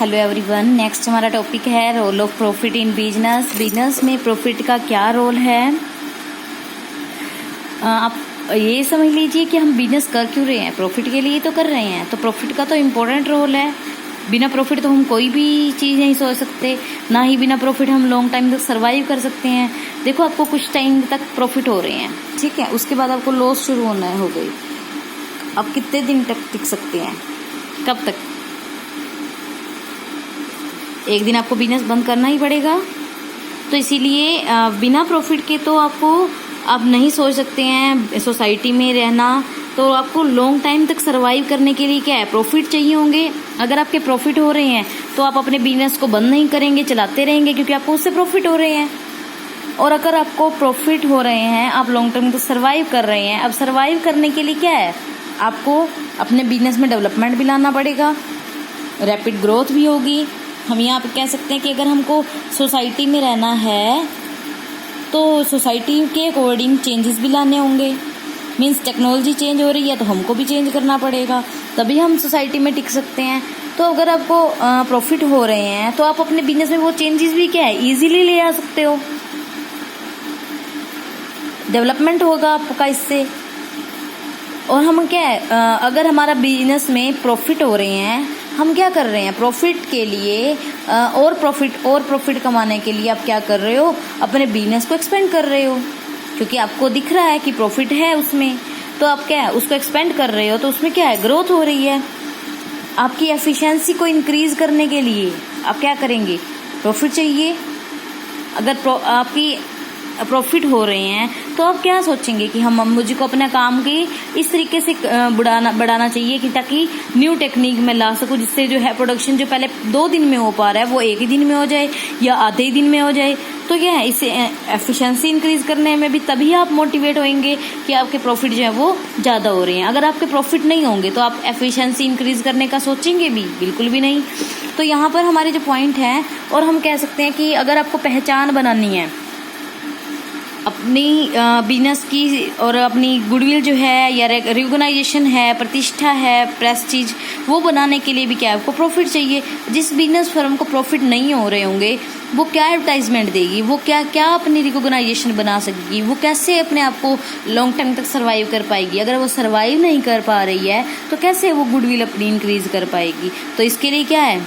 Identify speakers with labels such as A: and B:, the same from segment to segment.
A: Hello everyone. Next हमारा topic है role of profit in business. Business में profit का क्या रोल है। आप ये समझ लीजिए कि हम बिजनेस कर क्यों रहे हैं, प्रॉफिट के लिए तो कर रहे हैं। तो प्रॉफिट का तो इम्पोर्टेंट रोल है। बिना प्रॉफिट तो हम कोई भी चीज़ नहीं सोच सकते, ना ही बिना प्रॉफिट हम लॉन्ग टाइम तक सर्वाइव कर सकते हैं। देखो आपको कुछ टाइम तक प्रॉफिट हो रहे हैं, ठीक है, उसके बाद आपको लॉस शुरू होना हो गई। आप कितने दिन तक टिक सकते हैं, कब तक? एक दिन आपको बिजनेस बंद करना ही पड़ेगा। तो इसीलिए बिना प्रॉफिट के तो आप नहीं सोच सकते हैं सोसाइटी में रहना। तो आपको लॉन्ग टाइम तक सरवाइव करने के लिए क्या है, प्रॉफिट चाहिए होंगे। अगर आपके प्रॉफिट हो रहे हैं तो आप अपने बिजनेस को बंद नहीं करेंगे, चलाते रहेंगे, क्योंकि आपको उससे प्रॉफिट हो रहे हैं। और अगर आपको प्रॉफिट हो रहे हैं, आप लॉन्ग टर्म तक सर्वाइव कर रहे हैं। अब सर्वाइव करने के लिए क्या है, आपको अपने बिजनेस में डेवलपमेंट भी लाना पड़ेगा, रैपिड ग्रोथ भी होगी। हम यहाँ पे कह सकते हैं कि अगर हमको सोसाइटी में रहना है तो सोसाइटी के अकॉर्डिंग चेंजेस भी लाने होंगे। मीन्स टेक्नोलॉजी चेंज हो रही है तो हमको भी चेंज करना पड़ेगा, तभी हम सोसाइटी में टिक सकते हैं। तो अगर आपको प्रॉफिट हो रहे हैं तो आप अपने बिजनेस में वो चेंजेस भी क्या है, इजीली ले आ सकते हो। डेवलपमेंट होगा आपका इससे। और हम क्या है, अगर हमारा बिजनेस में प्रॉफिट हो रहे हैं, हम क्या कर रहे हैं, प्रॉफिट के लिए और प्रॉफिट कमाने के लिए आप क्या कर रहे हो, अपने बिजनेस को एक्सपेंड कर रहे हो। क्योंकि आपको दिख रहा है कि प्रॉफिट है उसमें, तो आप क्या है, उसको एक्सपेंड कर रहे हो, तो उसमें क्या है, ग्रोथ हो रही है। आपकी एफिशिएंसी को इंक्रीज करने के लिए आप क्या करेंगे, प्रॉफिट चाहिए। अगर आपकी प्रॉफिट हो रहे हैं तो आप क्या सोचेंगे कि मुझे को अपने काम की इस तरीके से बढ़ाना चाहिए कि ताकि न्यू टेक्निक में ला सकूं, जिससे जो है प्रोडक्शन जो पहले 2 दिन में हो पा रहा है वो 1 ही दिन में हो जाए या आधे ही दिन में हो जाए। तो क्या है, इससे एफिशिएंसी इंक्रीज करने में भी तभी आप मोटिवेट होंगे कि आपके प्रॉफिट जो है वो ज़्यादा हो रहे हैं। अगर आपके प्रॉफिट नहीं होंगे तो आप एफिशिएंसी इंक्रीज करने का सोचेंगे भी बिल्कुल भी नहीं। तो यहाँ पर हमारे जो पॉइंट हैं, और हम कह सकते हैं कि अगर आपको पहचान बनानी है अपनी बिजनेस की और अपनी गुडविल जो है या रिकॉग्नाइजेशन है, प्रतिष्ठा है, प्रेस्टीज, वो बनाने के लिए भी क्या है, आपको प्रॉफिट चाहिए। जिस बिजनेस फर्म को प्रॉफिट नहीं हो रहे होंगे वो क्या एडवर्टाइजमेंट देगी, वो क्या क्या अपनी रिकॉग्नाइजेशन बना सकेगी, वो कैसे अपने आप को लॉन्ग टाइम तक सर्वाइव कर पाएगी। अगर वो सर्वाइव नहीं कर पा रही है तो कैसे वो गुडविल अपनी इंक्रीज कर पाएगी। तो इसके लिए क्या है,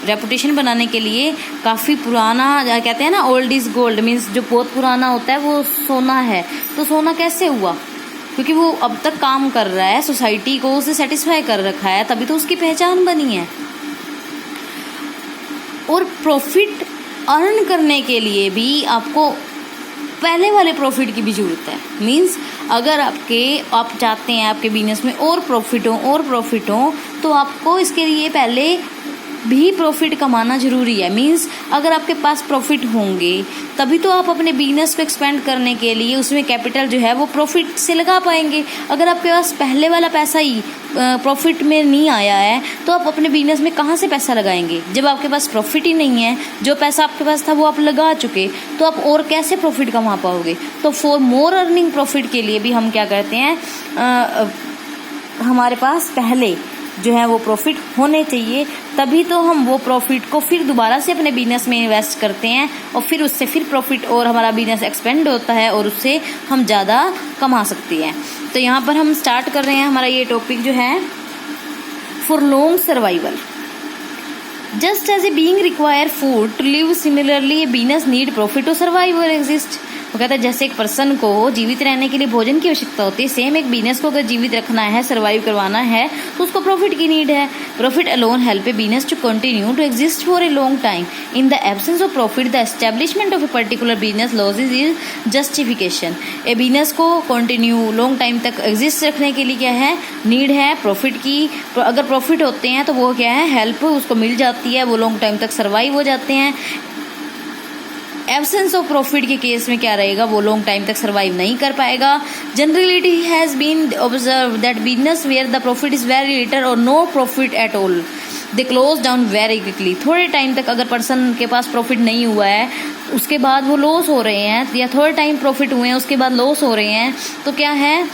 A: रेपुटेशन बनाने के लिए काफ़ी पुराना, कहते हैं ना ओल्ड इज गोल्ड, मीन्स जो बहुत पुराना होता है वो सोना है। तो सोना कैसे हुआ, क्योंकि वो अब तक काम कर रहा है, सोसाइटी को उसे सेटिस्फाई कर रखा है, तभी तो उसकी पहचान बनी है। और प्रॉफिट अर्न करने के लिए भी आपको पहले वाले प्रॉफिट की भी जरूरत है। मीन्स अगर आप चाहते हैं आपके बिजनेस में और प्रॉफिट हो तो आपको इसके लिए पहले भी प्रॉफिट कमाना जरूरी है। मींस अगर आपके पास प्रॉफिट होंगे तभी तो आप अपने बिजनेस को एक्सपेंड करने के लिए उसमें कैपिटल जो है वो प्रॉफिट से लगा पाएंगे। अगर आपके पास पहले वाला पैसा ही प्रॉफिट में नहीं आया है तो आप अपने बिजनेस में कहाँ से पैसा लगाएंगे, जब आपके पास प्रॉफिट ही नहीं है। जो पैसा आपके पास था वो आप लगा चुके, तो आप और कैसे प्रॉफिट कमा पाओगे। तो फॉर मोर अर्निंग प्रॉफिट के लिए भी हम क्या करते हैं, हमारे पास पहले जो है वो प्रॉफिट होने चाहिए, तभी तो हम वो प्रॉफिट को फिर दोबारा से अपने बिजनेस में इन्वेस्ट करते हैं और फिर उससे फिर प्रॉफिट और हमारा बिजनेस एक्सपेंड होता है और उससे हम ज़्यादा कमा सकते हैं। तो यहाँ पर हम स्टार्ट कर रहे हैं हमारा ये टॉपिक जो है, for long survival. Just as a being require food to live, similarly a business need profit to survive और एग्जिस्ट। वो कहता है जैसे एक पर्सन को जीवित रहने के लिए भोजन की आवश्यकता होती है, सेम एक बिजनेस को अगर जीवित रखना है, सर्वाइव करवाना है, तो उसको प्रॉफिट की नीड है। Profit alone help a business to continue to exist for a long time. In the absence of profit the establishment of a particular business losses is justification. A business को continue long time तक exist रखने के लिए क्या है, need है profit की। अगर प्रॉफिट होते हैं तो वो क्या है, हेल्प उसको मिल जाती है, वो लॉन्ग टाइम तक सर्वाइव हो जाते हैं। एब्सेंस ऑफ प्रॉफिट के केस में क्या रहेगा, वो लॉन्ग टाइम तक सर्वाइव नहीं कर पाएगा। Generally it has been observe that business where the profit is very little और no profit at all they close down very quickly. थोड़े टाइम तक अगर पर्सन के पास प्रॉफिट नहीं हुआ है, उसके बाद वो लॉस हो रहे हैं, या थोड़े टाइम प्रॉफिट हुए हैं उसके बाद लॉस हो रहे हैं, तो क्या है,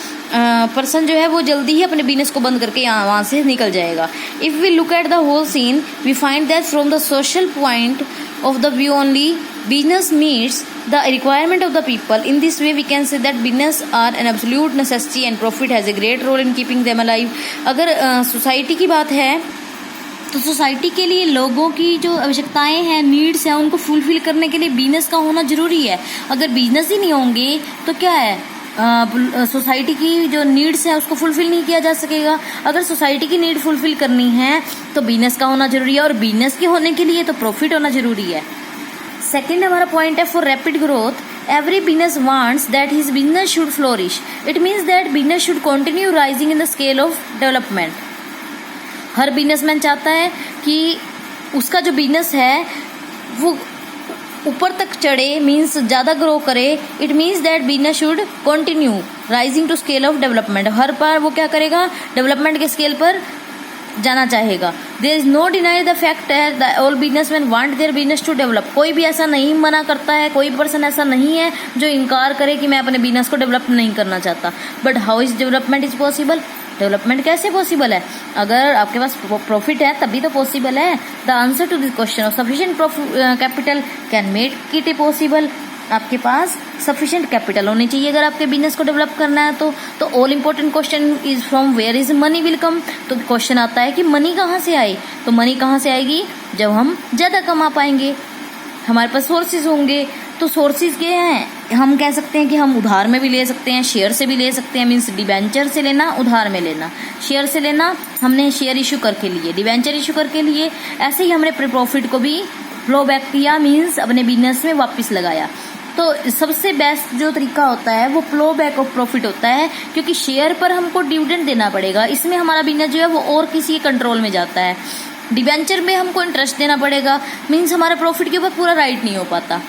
A: पर्सन जो है वो जल्दी ही अपने बिजनेस को बंद करके वहाँ से निकल जाएगा। If we look at the whole scene we find that from the social point of the view only business meets the requirement of the people. In this way we can say that business are an absolute necessity and profit has a great role in keeping them alive. अगर society की बात है तो society के लिए लोगों की जो आवश्यकताएं हैं, नीड्स हैं, उनको फुलफिल करने के लिए बिजनेस का होना जरूरी है। अगर बिजनेस ही नहीं होंगे तो क्या है, सोसाइटी की जो नीड्स है उसको फुलफिल नहीं किया जा सकेगा। अगर सोसाइटी की नीड फुलफिल करनी है तो बिजनेस का होना जरूरी है, और बिजनेस के होने के लिए तो प्रॉफिट होना जरूरी है। सेकंड हमारा पॉइंट है for rapid growth every business wants that his business should flourish. It means that business should continue rising in the scale of development. Her businessman चाहता है कि उसका जो बिजनेस है वो ऊपर तक चढ़े, मीन्स ज़्यादा ग्रो करे। It means that business should continue rising to scale of development. हर बार वो क्या करेगा, डेवलपमेंट के स्केल पर जाना चाहेगा। There is no deny the fact है all businessman want their business to develop. कोई भी ऐसा नहीं मना करता है, कोई पर्सन ऐसा नहीं है जो इनकार करे कि मैं अपने बिजनेस को डेवलप नहीं करना चाहता। But how is development is possible? Development कैसे पॉसिबल है? अगर आपके पास प्रॉफिट है तभी तो पॉसिबल है। The answer to this question of sufficient capital can make it a possible. आपके पास सफिशिएंट कैपिटल होनी चाहिए अगर आपके बिजनेस को डेवलप करना है तो all important question is from where is money will come. तो क्वेश्चन आता है कि मनी कहाँ से आए, तो मनी कहाँ से आएगी, जब हम ज़्यादा कमा पाएंगे, हमारे पास सोर्सेज होंगे। तो सोर्सेज के हैं, हम कह सकते हैं कि हम उधार में भी ले सकते हैं, शेयर से भी ले सकते हैं। मीन्स डिबेंचर से लेना, उधार में लेना। शेयर से लेना, हमने शेयर इशू करके लिए, डिबेंचर इशू करके लिए। ऐसे ही हमने प्रॉफिट को भी फ्लो बैक किया, मीन्स अपने बिजनेस में वापस लगाया। तो सबसे बेस्ट जो तरीका होता है वो फ्लो बैक ऑफ प्रॉफिट होता है, क्योंकि शेयर पर हमको डिविडेंड देना पड़ेगा। इसमें हमारा बिजनेस जो है वो और किसी के कंट्रोल में जाता है। डिबेंचर में हमको इंटरेस्ट देना पड़ेगा, मीन्स हमारा प्रॉफिट के ऊपर पूरा राइट नहीं हो पाता।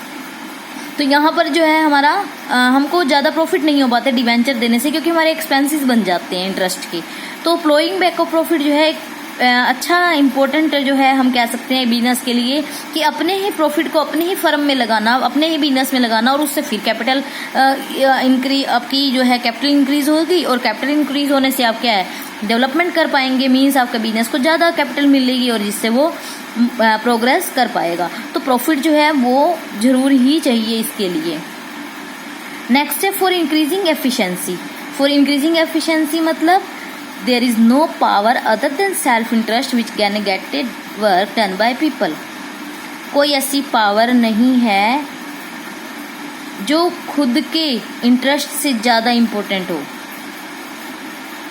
A: तो यहाँ पर जो है हमारा हमको ज़्यादा प्रॉफिट नहीं हो पाते डिबेंचर देने से, क्योंकि हमारे एक्सपेंसेस बन जाते हैं इंटरेस्ट के। तो फ्लोइंग बैक ऑफ प्रॉफिट जो है अच्छा इम्पोर्टेंट जो है, हम कह सकते हैं बिजनेस के लिए, कि अपने ही प्रॉफिट को अपने ही फर्म में लगाना, अपने ही बिजनेस में लगाना, और उससे फिर कैपिटल इंक्रीज, आपकी जो है कैपिटल इंक्रीज होगी, और कैपिटल इंक्रीज होने से आप क्या है, डेवलपमेंट कर पाएंगे। मीन्स आपका बिजनेस को ज़्यादा कैपिटल मिलेगी और जिससे वो प्रोग्रेस कर पाएगा। तो प्रॉफिट जो है वो जरूर ही चाहिए इसके लिए। नेक्स्ट है for increasing efficiency. For increasing efficiency मतलब there is no power other than self interest which can get it work done by people। कोई ऐसी पावर नहीं है जो खुद के इंटरेस्ट से ज़्यादा इम्पोर्टेंट हो।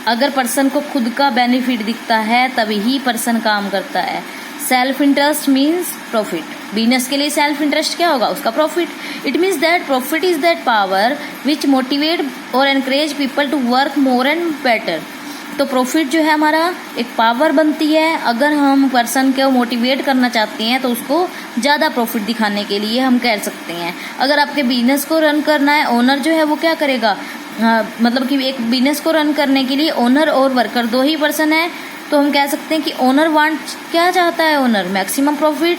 A: अगर पर्सन को खुद का बेनिफिट दिखता है तभी ही पर्सन काम करता है। Self interest means profit. Business के लिए सेल्फ इंटरेस्ट क्या होगा, उसका profit. It means that profit is that power which motivate और encourage people to work more and better. तो प्रॉफिट जो है हमारा एक पावर बनती है। अगर हम पर्सन को मोटिवेट करना चाहते हैं तो उसको ज़्यादा प्रॉफिट दिखाने के लिए हम कह सकते हैं। अगर आपके बिजनेस को रन करना है, ओनर जो है वो क्या करेगा, मतलब कि एक बिजनेस को रन करने के लिए ओनर और वर्कर दो ही पर्सन है, तो हम कह सकते हैं कि ओनर वांट, क्या चाहता है owner, maximum profit.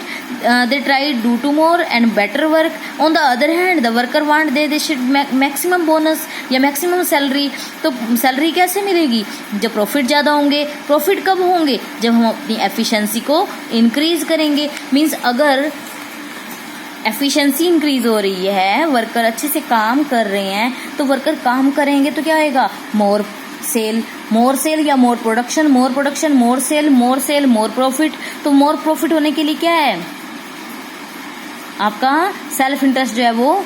A: They try do to more and better work. On the other hand the worker want they should maximum bonus या मैक्सिमम सैलरी। तो सैलरी कैसे मिलेगी, जब प्रॉफिट ज़्यादा होंगे। प्रॉफिट कब होंगे, जब हम अपनी एफिशिएंसी को इंक्रीज करेंगे। मीन्स अगर एफिशिएंसी इंक्रीज हो रही है, वर्कर अच्छे से काम कर रहे हैं, तो वर्कर काम करेंगे तो क्या आएगा, मोर सेल या मोर प्रोडक्शन, मोर प्रोडक्शन मोर सेल, मोर सेल मोर प्रॉफिट। तो मोर प्रॉफिट होने के लिए क्या है, आपका सेल्फ इंटरेस्ट जो है वो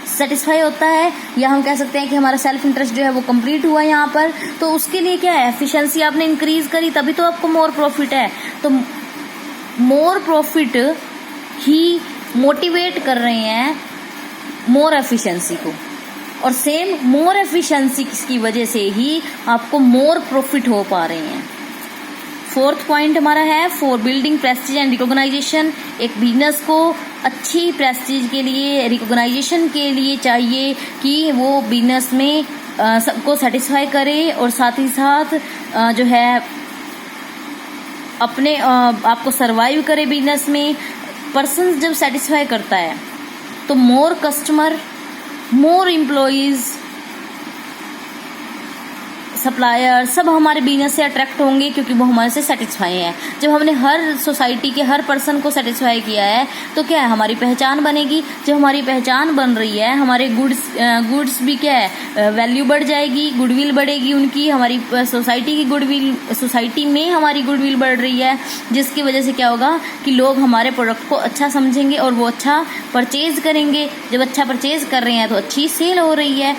A: सेटिस्फाई होता है, या हम कह सकते हैं कि हमारा सेल्फ इंटरेस्ट जो है वो कंप्लीट हुआ यहाँ पर। तो उसके लिए क्या है, एफिशिएंसी आपने इंक्रीज करी तभी तो आपको मोर प्रॉफिट है। तो मोर प्रॉफिट ही मोटिवेट कर रहे हैं मोर एफिशिएंसी को, और सेम मोर एफिशिएंसी की वजह से ही आपको मोर प्रॉफिट हो पा रहे हैं। फोर्थ पॉइंट हमारा है for building prestige and recognisation. एक बिजनेस को अच्छी प्रेस्टीज के लिए, रिकॉग्नाइजेशन के लिए चाहिए कि वो बिजनेस में सबको सेटिस्फाई करे और साथ ही साथ जो है अपने आपको सरवाइव करे बिजनेस में। पर्सन जब सेटिस्फाई करता है तो मोर कस्टमर, मोर एम्प्लॉइज, सप्लायर सब हमारे बिजनेस से अट्रैक्ट होंगे क्योंकि वो हमारे से सेटिस्फाई है। जब हमने हर सोसाइटी के हर पर्सन को सेटिस्फाई किया है तो क्या है, हमारी पहचान बनेगी। जब हमारी पहचान बन रही है, हमारे गुड्स भी क्या है, वैल्यू बढ़ जाएगी, गुडविल बढ़ेगी उनकी, हमारी सोसाइटी की गुडविल, सोसाइटी में हमारी गुडविल बढ़ रही है, जिसकी वजह से क्या होगा कि लोग हमारे प्रोडक्ट को अच्छा समझेंगे और वो अच्छा परचेज करेंगे। जब अच्छा परचेज कर रहे हैं तो अच्छी सेल हो रही है।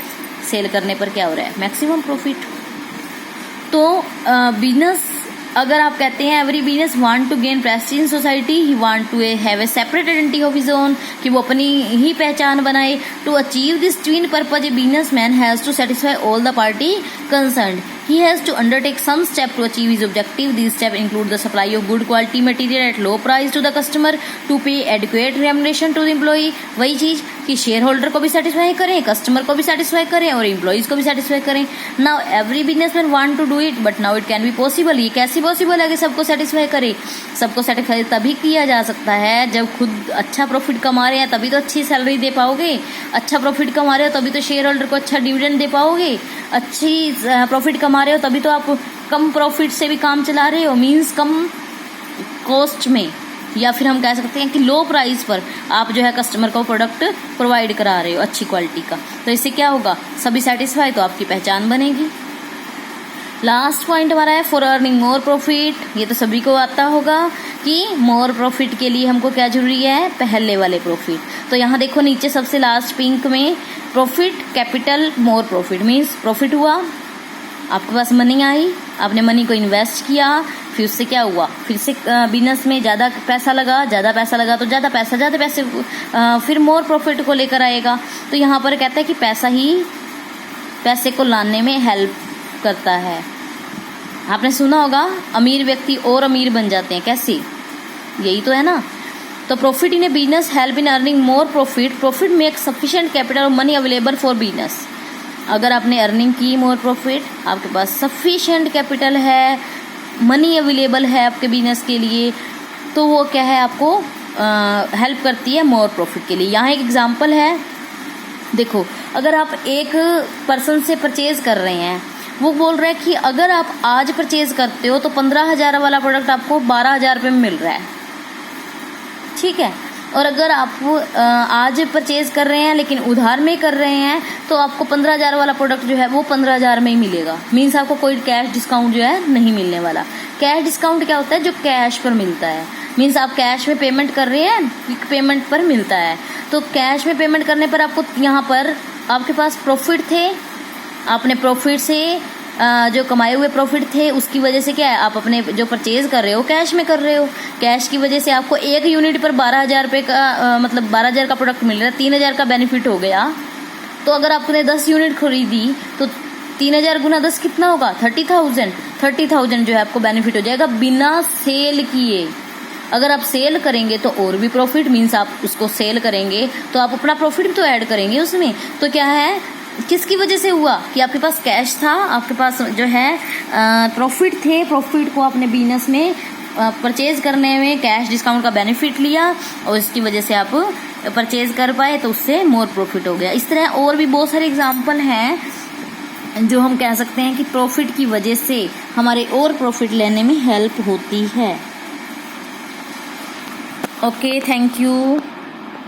A: सेल करने पर क्या हो रहा है, मैक्सिमम प्रॉफिट। तो बिजनेस, अगर आप कहते हैं every business want to gain prestige in society, he want to have a separate identity of his own, कि वो अपनी ही पहचान बनाए। To achieve this twin purpose a businessman has to satisfy all the party concerned. He has to undertake some step to achieve his objective. These steps include the supply of good quality material at low price to the customer, to pay adequate remuneration to the employee. वही चीज कि share holder को भी satisfy करें, customer को भी satisfy करें और एम्प्लॉइज को भी सेटिस्फाई करें. Now every businessman want to do it, but now it can be possible. ये कैसे पॉसिबल है कि सबको सेटिस्फाई करे? सबको सेटिस्फाई तभी किया जा सकता है जब खुद अच्छा प्रॉफिट कमा रहे हैं, तभी तो अच्छी सैलरी दे पाओगे. अच्छा प्रॉफिट कमा रहे हो तभी तो शेयर होल्डर को अच्छा डिविडेंड दे पाओगे. अच्छी प्रॉफिट कमा रहे हो तभी तो आप कम प्रॉफिट से भी काम चला रहे हो, मींस कम कॉस्ट में, या फिर हम कह सकते हैं कि लो प्राइस पर आप जो है कस्टमर को प्रोडक्ट प्रोवाइड करा रहे हो अच्छी क्वालिटी का. तो इससे क्या होगा, सभी सेटिस्फाई, तो आपकी पहचान बनेगी. लास्ट पॉइंट हमारा है फॉर अर्निंग मोर प्रॉफिट. ये तो सभी को आता होगा कि मोर प्रॉफिट के लिए हमको क्या जरूरी है, पहले वाले प्रॉफिट. तो यहाँ देखो नीचे सबसे लास्ट पिंक में profit capital more profit, means profit हुआ, आपके पास मनी आई, आपने मनी को इन्वेस्ट किया, फिर उससे क्या हुआ, फिर से बिजनेस में ज़्यादा पैसा लगा तो ज़्यादा पैसे फिर मोर प्रॉफिट को लेकर आएगा. तो यहाँ पर कहता है कि पैसा ही पैसे को लाने में हेल्प करता है. आपने सुना होगा अमीर व्यक्ति और अमीर बन जाते हैं, कैसे? यही तो है ना. तो profit in A business help in earning more profit. Profit make sufficient capital और मनी अवेलेबल फॉर बिजनेस. अगर आपने अर्निंग की मोर प्रॉफिट, आपके पास सफिशिएंट कैपिटल है, मनी अवेलेबल है आपके बिजनेस के लिए, तो वो क्या है, आपको हेल्प करती है मोर प्रॉफिट के लिए. यहाँ एक एग्जांपल है, देखो अगर आप एक पर्सन से परचेज कर रहे हैं, वो बोल रहा है कि अगर आप आज परचेज करते हो तो 15,000 वाला प्रोडक्ट आपको 12,000 रुपये में मिल रहा है, ठीक है. और अगर आप आज परचेज कर रहे हैं लेकिन उधार में कर रहे हैं तो आपको 15,000 वाला प्रोडक्ट जो है वो 15,000 में ही मिलेगा. मीन्स आपको कोई कैश डिस्काउंट जो है नहीं मिलने वाला. कैश डिस्काउंट क्या होता है, जो कैश पर मिलता है. मीन्स आप कैश में पेमेंट कर रहे हैं, क्विक पेमेंट पर मिलता है. तो कैश में पेमेंट करने पर आपको यहाँ पर आपके पास प्रॉफिट थे, आपने प्रॉफिट से जो कमाए हुए प्रॉफिट थे उसकी वजह से क्या है, आप अपने जो परचेज कर रहे हो कैश में कर रहे हो. कैश की वजह से आपको एक यूनिट पर 12,000 रुपये का मतलब 12,000 का प्रोडक्ट मिल रहा है, 3,000 का बेनिफिट हो गया. तो अगर आपने 10 यूनिट खरीदी तो 3,000 गुना 10 कितना होगा, 30,000 जो है आपको बेनिफिट हो जाएगा बिना सेल किए. अगर आप सेल करेंगे तो और भी प्रॉफिट, मीन्स आप उसको सेल करेंगे तो आप अपना प्रॉफिट भी तो ऐड करेंगे उसमें. तो क्या है, किसकी वजह से हुआ कि आपके पास कैश था, आपके पास जो है प्रॉफिट थे, प्रॉफिट को आपने बिजनेस में परचेज करने में कैश डिस्काउंट का बेनिफिट लिया और इसकी वजह से आप परचेज कर पाए, तो उससे मोर प्रॉफिट हो गया. इस तरह और भी बहुत सारे एग्जांपल हैं जो हम कह सकते हैं कि प्रॉफिट की वजह से हमारे और प्रॉफिट लेने में हेल्प होती है. Okay, thank you.